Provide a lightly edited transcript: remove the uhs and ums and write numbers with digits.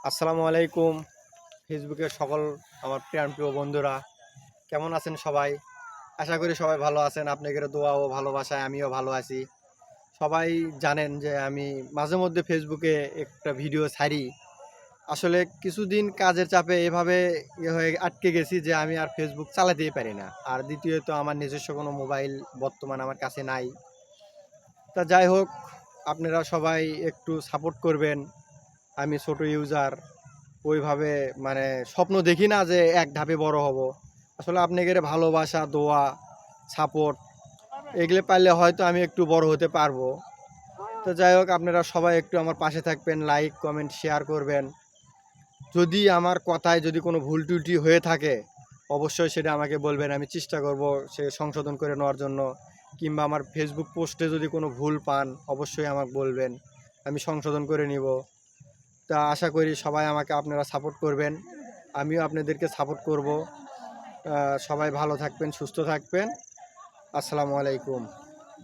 আসসালামু আলাইকুম। ফেসবুকের সকল আমার প্রিয় বন্ধুরা কেমন আছেন সবাই? আশা করি সবাই ভালো আছেন। আপনাদের দোয়া ও ভালোবাসায় আমিও ভালো আছি। সবাই জানেন যে আমি মাঝে মধ্যে ফেসবুকে একটা ভিডিও ছাড়ি। আসলে কিছুদিন কাজের চাপে এভাবে হয়ে আটকে গেছি যে আমি আর ফেসবুক চালাতেই পারি না। আর দ্বিতীয়ত আমার নিজস্ব কোনো মোবাইল বর্তমানে আমার কাছে নাই। তা যাই হোক, আপনারা সবাই একটু সাপোর্ট করবেন। আমি ছোট ইউজার, ওইভাবে মানে স্বপ্ন দেখি না যে এক ধাপে বড় হব। আসলে আপনাদের ভালোবাসা, দোয়া, সাপোর্ট এগুলো পাইলে হয়তো আমি একটু বড় হতে পারবো। তো যাই হোক, আপনারা সবাই একটু আমার পাশে থাকবেন, লাইক কমেন্ট শেয়ার করবেন। যদি আমার কথায় যদি কোনো ভুল ত্রুটি হয়ে থাকে অবশ্যই সেটা আমাকে বলবেন, আমি চেষ্টা করব সে সংশোধন করে নেওয়ার জন্য। কিংবা আমার ফেসবুক পোস্টে যদি কোনো ভুল পান অবশ্যই আমাকে বলবেন, আমি সংশোধন করে নিব। তা আশা করি সবাই আমাকে আপনারা সাপোর্ট করবেন, আমিও আপনাদেরকে সাপোর্ট করব। সবাই ভালো থাকবেন, সুস্থ থাকবেন। আসসালামু আলাইকুম।